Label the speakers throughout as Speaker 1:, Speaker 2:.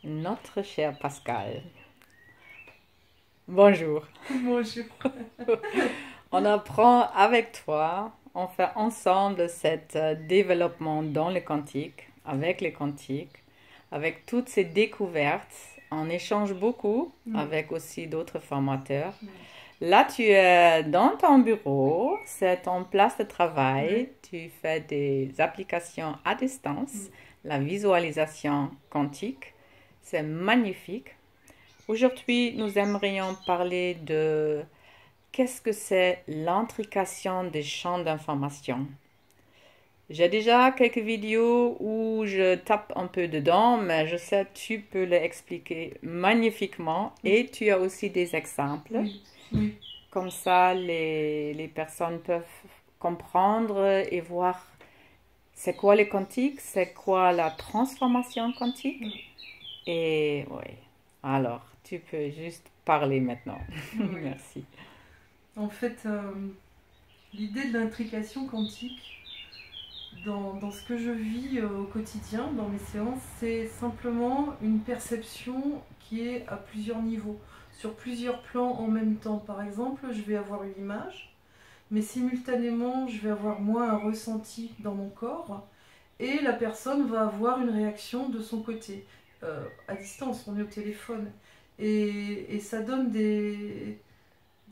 Speaker 1: notre cher Pascal. Bonjour.
Speaker 2: Bonjour.
Speaker 1: On apprend avec toi, on fait ensemble cet développement dans le quantique, avec les quantiques, avec toutes ces découvertes. On échange beaucoup avec aussi d'autres formateurs. Là, tu es dans ton bureau, c'est ton place de travail, tu fais des applications à distance, la visualisation quantique, c'est magnifique. Aujourd'hui, nous aimerions parler de qu'est-ce que c'est l'intrication des champs d'information. J'ai déjà quelques vidéos où je tape un peu dedans, mais je sais que tu peux l'expliquer magnifiquement et tu as aussi des exemples.
Speaker 2: Oui.
Speaker 1: Comme ça, les personnes peuvent comprendre et voir c'est quoi les quantiques, c'est quoi la transformation quantique. Et oui, alors, tu peux juste parler maintenant. Merci.
Speaker 2: En fait, l'idée de l'intrication quantique, dans ce que je vis au quotidien, dans mes séances, c'est simplement une perception qui est à plusieurs niveaux, sur plusieurs plans en même temps. Par exemple, je vais avoir une image, mais simultanément, je vais avoir moi un ressenti dans mon corps, et la personne va avoir une réaction de son côté. À distance, on est au téléphone. Et ça donne des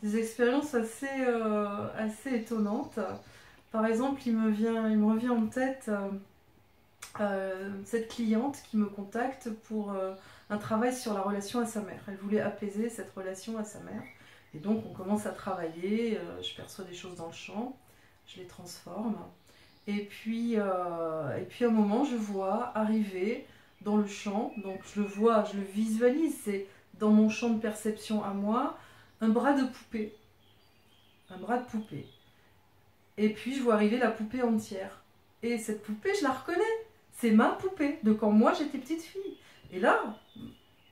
Speaker 2: expériences assez étonnantes. Par exemple, il me revient en tête cette cliente qui me contacte pour un travail sur la relation à sa mère. Elle voulait apaiser cette relation à sa mère. Et donc on commence à travailler, je perçois des choses dans le champ, je les transforme. Et puis à un moment, je vois arriver dans le champ, donc je le vois, je le visualise, c'est dans mon champ de perception à moi, un bras de poupée. Un bras de poupée. Et puis je vois arriver la poupée entière. Et cette poupée, je la reconnais. C'est ma poupée de quand moi j'étais petite fille. Et là,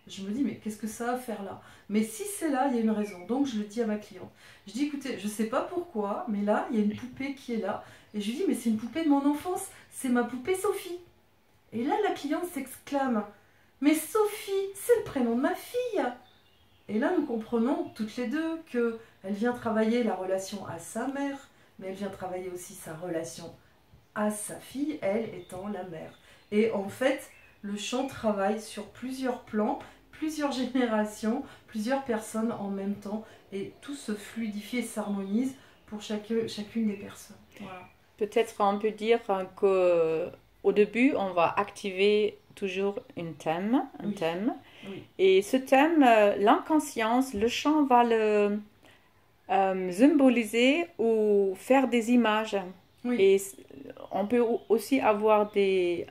Speaker 2: je me dis, mais qu'est-ce que ça a à faire là? Mais si c'est là, il y a une raison. Donc je le dis à ma cliente. Je dis, écoutez, je ne sais pas pourquoi, mais là, il y a une poupée qui est là. Et je lui dis, mais c'est une poupée de mon enfance. C'est ma poupée Sophie. Et là, la cliente s'exclame, mais Sophie, c'est le prénom de ma fille. Et là, nous comprenons toutes les deux qu'elle vient travailler la relation à sa mère, mais elle vient travailler aussi sa relation à sa fille, elle étant la mère. Et en fait, le chant travaille sur plusieurs plans, plusieurs générations, plusieurs personnes en même temps, et tout se fluidifie et s'harmonise pour chacune des personnes. Voilà.
Speaker 1: Peut-être on peut dire que au début, on va activer toujours un thème.
Speaker 2: Oui.
Speaker 1: Et ce thème, l'inconscience, le chant va le symboliser ou faire des images.
Speaker 2: Oui.
Speaker 1: Et on peut aussi avoir des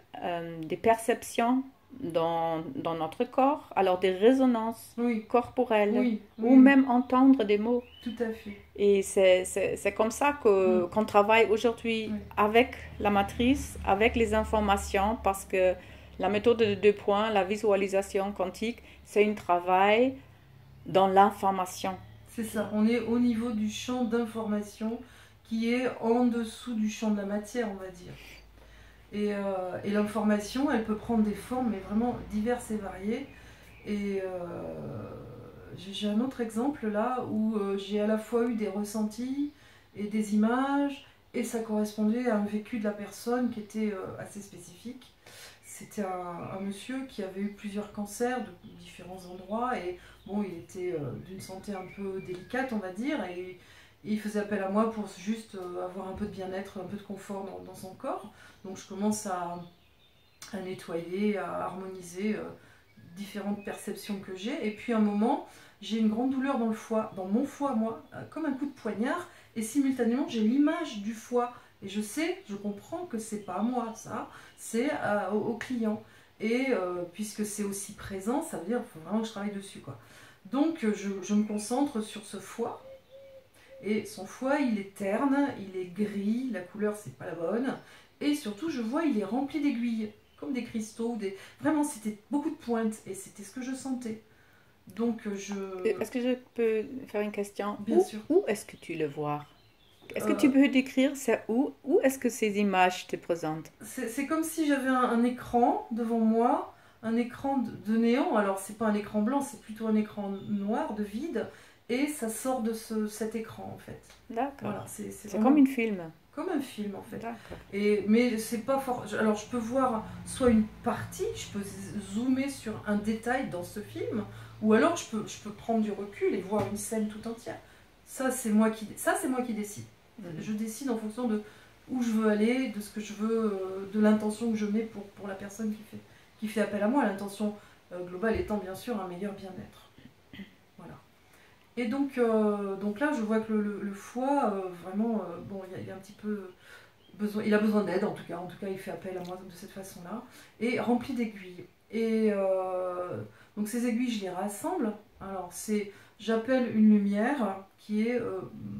Speaker 1: perceptions dans notre corps, alors des résonances corporelles, ou même entendre des mots.
Speaker 2: Tout à fait.
Speaker 1: Et c'est comme ça qu'on travaille aujourd'hui avec la matrice, avec les informations, parce que la méthode de 2 points, la visualisation quantique, c'est un travail dans l'information.
Speaker 2: C'est ça, on est au niveau du champ d'information qui est en dessous du champ de la matière, on va dire. Et l'information, elle peut prendre des formes, mais vraiment diverses et variées. Et j'ai un autre exemple là où j'ai à la fois eu des ressentis et des images, et ça correspondait à un vécu de la personne qui était assez spécifique. C'était un monsieur qui avait eu plusieurs cancers de différents endroits, et bon, il était d'une santé un peu délicate, on va dire, et il faisait appel à moi pour juste avoir un peu de bien-être, un peu de confort dans son corps. Donc je commence à nettoyer, à harmoniser différentes perceptions que j'ai. Et puis à un moment, j'ai une grande douleur dans le foie, dans mon foie, moi, comme un coup de poignard. Et simultanément, j'ai l'image du foie. Et je sais, je comprends que c'est pas à moi, ça, c'est au client. Et puisque c'est aussi présent, ça veut dire qu'il faut vraiment que je travaille dessus, quoi. Donc je me concentre sur ce foie. Et son foie, il est terne, il est gris, la couleur, c'est pas la bonne. Et surtout, je vois, il est rempli d'aiguilles, comme des cristaux. Vraiment, c'était beaucoup de pointes, et c'était ce que je sentais. Donc,
Speaker 1: Est-ce que je peux faire une question?
Speaker 2: Bien sûr.
Speaker 1: Où est-ce que tu le vois? Est-ce que tu peux décrire c'est où est-ce que ces images te présentent?
Speaker 2: C'est comme si j'avais un écran devant moi, un écran de néant. Alors, c'est pas un écran blanc, c'est plutôt un écran noir, de vide. Et ça sort de cet écran, en fait.
Speaker 1: D'accord.
Speaker 2: Voilà,
Speaker 1: C'est
Speaker 2: vraiment
Speaker 1: comme un film.
Speaker 2: comme un film, en fait.
Speaker 1: D'accord.
Speaker 2: Mais c'est pas fort. Alors, je peux voir soit une partie, je peux zoomer sur un détail dans ce film, ou alors je peux prendre du recul et voir une scène tout entière. Ça, c'est moi qui décide. Je décide en fonction de où je veux aller, de ce que je veux, de l'intention que je mets pour la personne qui fait appel à moi. L'intention globale étant bien sûr un meilleur bien-être. Voilà. Et donc là, je vois que le foie, vraiment, bon, il y a un petit peu besoin, il a besoin d'aide en tout cas. En tout cas, il fait appel à moi de cette façon-là, et rempli d'aiguilles. Et donc ces aiguilles, je les rassemble. Alors j'appelle une lumière qui est,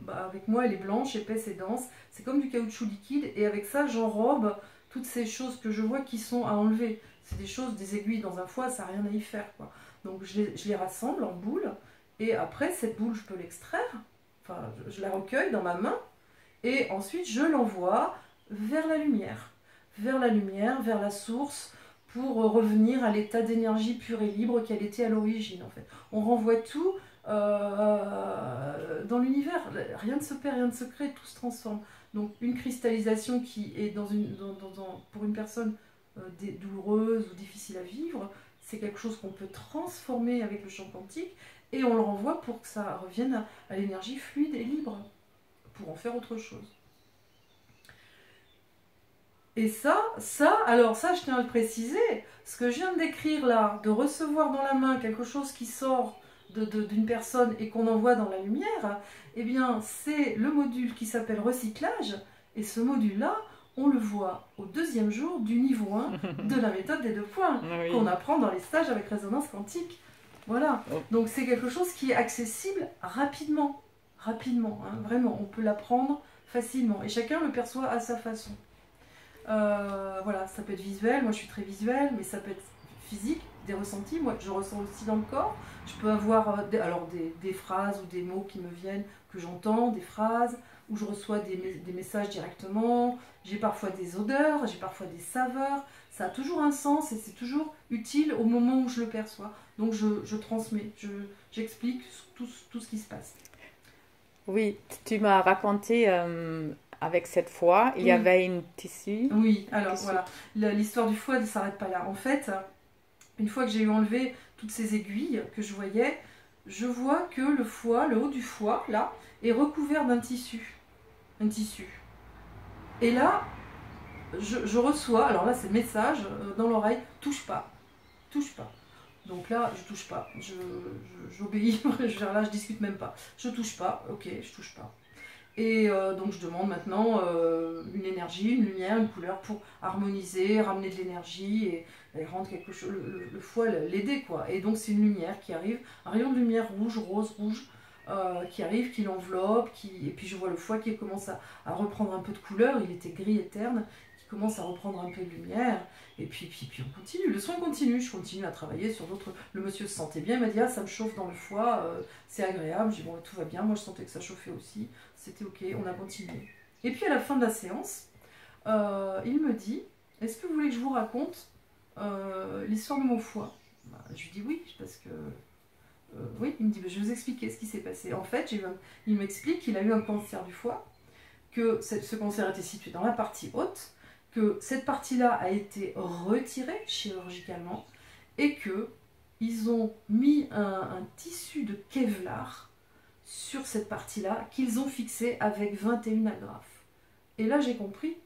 Speaker 2: avec moi, elle est blanche, épaisse et dense. C'est comme du caoutchouc liquide, et avec ça, j'enrobe toutes ces choses que je vois qui sont à enlever. C'est des choses, des aiguilles dans un foie, ça n'a rien à y faire, quoi. Donc je les rassemble en boules. Et après, cette boule, je peux l'extraire, enfin, je la recueille dans ma main, et ensuite, je l'envoie vers la lumière, vers la source, pour revenir à l'état d'énergie pure et libre qu'elle était à l'origine, en fait. On renvoie tout dans l'univers, rien ne se perd, rien ne se crée, tout se transforme. Donc, une cristallisation qui est pour une personne douloureuse ou difficile à vivre, c'est quelque chose qu'on peut transformer avec le champ quantique, et on le renvoie pour que ça revienne à l'énergie fluide et libre, pour en faire autre chose. Et alors ça, je tiens à le préciser, ce que je viens de décrire là, de recevoir dans la main quelque chose qui sort d'une personne et qu'on envoie dans la lumière, eh bien, c'est le module qui s'appelle recyclage, et ce module-là, on le voit au 2e jour du niveau 1 de la méthode des 2 points, oui, qu'on apprend dans les stages avec résonance quantique. Voilà, donc c'est quelque chose qui est accessible rapidement, hein, vraiment, on peut l'apprendre facilement, et chacun le perçoit à sa façon. Voilà, ça peut être visuel, moi je suis très visuelle, mais ça peut être physique, des ressentis, moi je ressens aussi dans le corps. Je peux avoir des phrases ou des mots qui me viennent, que j'entends, des phrases, où je reçois des messages directement, j'ai parfois des odeurs, j'ai parfois des saveurs, ça a toujours un sens et c'est toujours utile au moment où je le perçois. Donc je transmets, j'explique tout ce qui se passe.
Speaker 1: Oui, tu m'as raconté avec cette foie, il y avait une tissu.
Speaker 2: Oui, alors voilà, l'histoire du foie ne s'arrête pas là. En fait, une fois que j'ai eu enlevé toutes ces aiguilles que je voyais, je vois que le foie, le haut du foie, là, est recouvert d'un tissu. Un tissu. Et là, je reçois, alors là c'est le message dans l'oreille, touche pas, touche pas. Donc là, je touche pas, j'obéis, là je discute même pas. Je touche pas, ok, je touche pas. Et donc je demande maintenant une énergie, une lumière, une couleur pour harmoniser, ramener de l'énergie et rendre quelque chose, le foie, l'aider quoi. Et donc c'est une lumière qui arrive, un rayon de lumière rouge, rouge, qui arrive, qui l'enveloppe, et puis je vois le foie qui commence à reprendre un peu de couleur, il était gris et terne, qui commence à reprendre un peu de lumière, et puis on continue, le soin continue, je continue à travailler sur d'autres. Le monsieur se sentait bien, il m'a dit ah ça me chauffe dans le foie, c'est agréable, j'ai dit bon tout va bien, moi je sentais que ça chauffait aussi, c'était ok, on a continué. Et puis à la fin de la séance, il me dit est-ce que vous voulez que je vous raconte l'histoire de mon foie? Je lui dis oui, parce que oui, il me dit je vais vous expliquer ce qui s'est passé. En fait, il m'explique qu'il a eu un cancer du foie, que ce cancer était situé dans la partie haute, que cette partie-là a été retirée chirurgicalement et qu'ils ont mis un tissu de Kevlar sur cette partie-là qu'ils ont fixé avec 21 agrafes. Et là, j'ai compris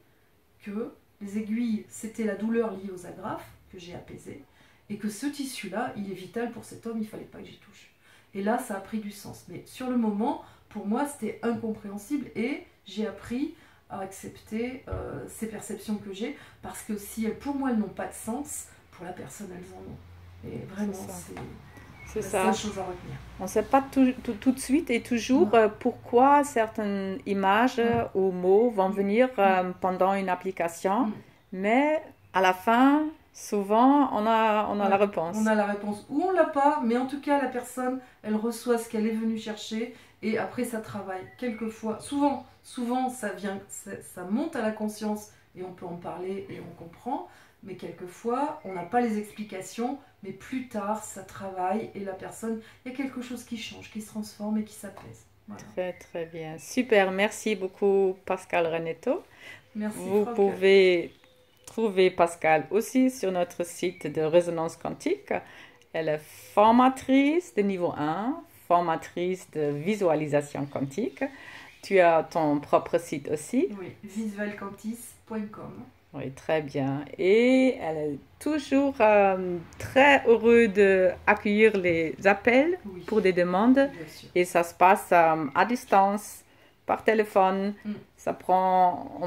Speaker 2: que les aiguilles, c'était la douleur liée aux agrafes que j'ai apaisée et que ce tissu-là, il est vital pour cet homme, il ne fallait pas que j'y touche. Et là, ça a pris du sens. Mais sur le moment, pour moi, c'était incompréhensible et j'ai appris à accepter ces perceptions que j'ai, parce que si pour moi elles n'ont pas de sens, pour la personne elles en ont. Et vraiment, c'est la seule chose à retenir.
Speaker 1: On ne sait pas tout de suite et toujours pourquoi certaines images ou mots vont venir pendant une application, mais à la fin, souvent, on a la réponse.
Speaker 2: On a la réponse ou on ne l'a pas, mais en tout cas, la personne, elle reçoit ce qu'elle est venue chercher et après, ça travaille. Quelquefois, souvent ça monte à la conscience et on peut en parler et on comprend, Mais quelquefois, on n'a pas les explications, mais plus tard, ça travaille et la personne, il y a quelque chose qui change, qui se transforme et qui s'apaise. Voilà.
Speaker 1: Très, très bien. Super. Merci beaucoup, Pascal Renetto.
Speaker 2: Merci,
Speaker 1: Vous
Speaker 2: Franck.
Speaker 1: pouvez trouver Pascal aussi sur notre site de résonance quantique. Elle est formatrice de niveau 1, formatrice de visualisation quantique. Tu as ton propre site aussi.
Speaker 2: Oui, visualcantis.com.
Speaker 1: Oui, très bien. Et elle est toujours très heureuse d'accueillir les appels
Speaker 2: Oui,
Speaker 1: pour des demandes.
Speaker 2: bien sûr.
Speaker 1: Et ça se passe à distance, par téléphone. Ça prend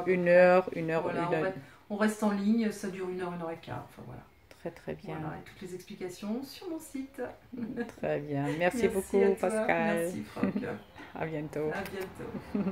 Speaker 1: une heure.
Speaker 2: Voilà, on reste en ligne, ça dure 1 heure, 1 heure et quart. Enfin voilà.
Speaker 1: Très, très bien.
Speaker 2: Voilà, et toutes les explications sur mon site.
Speaker 1: Très bien. Merci beaucoup,
Speaker 2: à toi.
Speaker 1: Pascal.
Speaker 2: Merci, Franck.
Speaker 1: À bientôt.
Speaker 2: À bientôt.